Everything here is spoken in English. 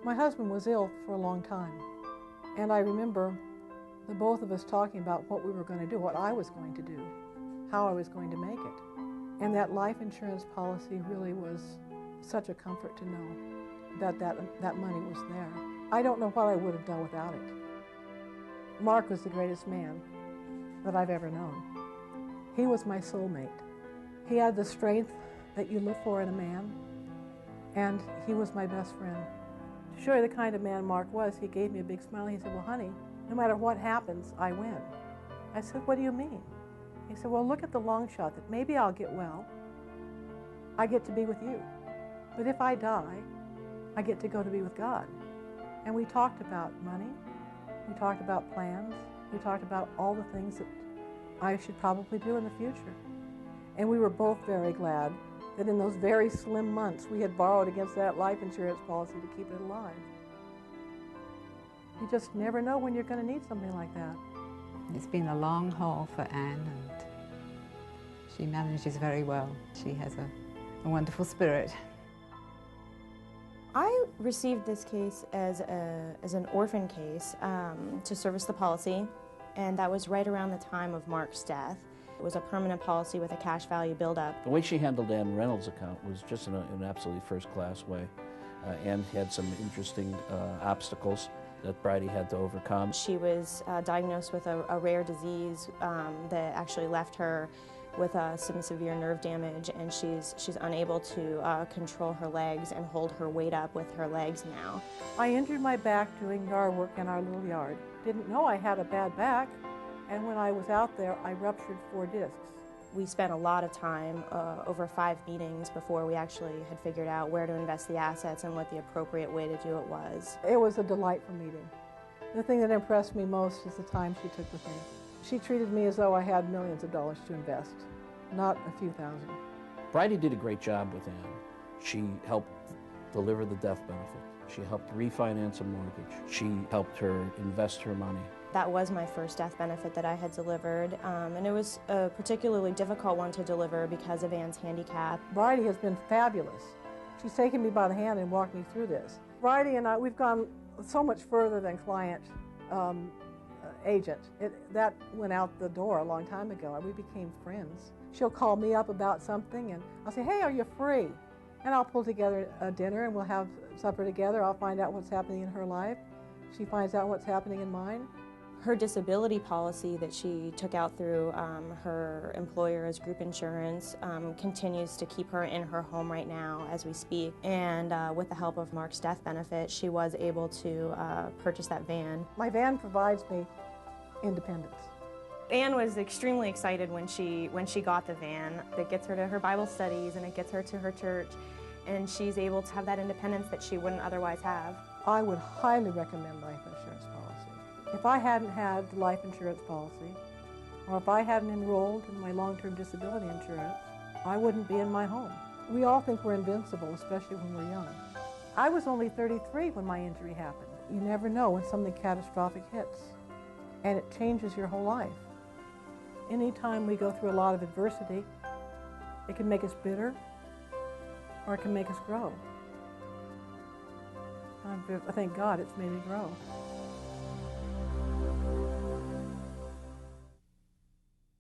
My husband was ill for a long time, and I remember the both of us talking about what we were going to do, what I was going to do, how I was going to make it. And that life insurance policy really was such a comfort to know that money was there. I don't know what I would have done without it. Mark was the greatest man that I've ever known. He was my soulmate. He had the strength that you look for in a man, and he was my best friend. To show you the kind of man Mark was, he gave me a big smile. He said, "Well, honey, no matter what happens, I win." I said, "What do you mean?" He said, "Well, look at the long shot that maybe I'll get well. I get to be with you. But if I die, I get to go to be with God." And we talked about money. We talked about plans. We talked about all the things that I should probably do in the future. And we were both very glad that in those very slim months we had borrowed against that life insurance policy to keep it alive. You just never know when you're going to need something like that. It's been a long haul for Anne, and she manages very well. She has a wonderful spirit. I received this case as an orphan case to service the policy, and that was right around the time of Mark's death. It was a permanent policy with a cash value buildup. The way she handled Anne Reynolds' account was just in an absolutely first-class way. Anne had some interesting obstacles that Bridie had to overcome. She was diagnosed with a rare disease that actually left her with some severe nerve damage, and she's unable to control her legs and hold her weight up with her legs now. I injured my back doing yard work in our little yard. Didn't know I had a bad back, and when I was out there, I ruptured 4 discs. We spent a lot of time, over 5 meetings, before we actually had figured out where to invest the assets and what the appropriate way to do it was. It was a delightful meeting. The thing that impressed me most is the time she took with me. She treated me as though I had millions of dollars to invest, not a few thousand. Bridie did a great job with Anne. She helped deliver the death benefit. She helped refinance a mortgage. She helped her invest her money. That was my first death benefit that I had delivered, and it was a particularly difficult one to deliver because of Anne's handicap. Bridie has been fabulous. She's taken me by the hand and walked me through this. Bridie and I, we've gone so much further than client agent. That went out the door a long time ago, and we became friends. She'll call me up about something, and I'll say, "Hey, are you free?" And I'll pull together a dinner, and we'll have supper together. I'll find out what's happening in her life. She finds out what's happening in mine. Her disability policy that she took out through her employer's group insurance continues to keep her in her home right now as we speak. And with the help of Mark's death benefit, she was able to purchase that van. My van provides me independence. Anne was extremely excited when she got the van. It gets her to her Bible studies and it gets her to her church, and she's able to have that independence that she wouldn't otherwise have. I would highly recommend life insurance policy. If I hadn't had the life insurance policy, or if I hadn't enrolled in my long-term disability insurance, I wouldn't be in my home. We all think we're invincible, especially when we're young. I was only 33 when my injury happened. You never know when something catastrophic hits, and it changes your whole life. Anytime we go through a lot of adversity, it can make us bitter, or it can make us grow. I thank God it's made me grow.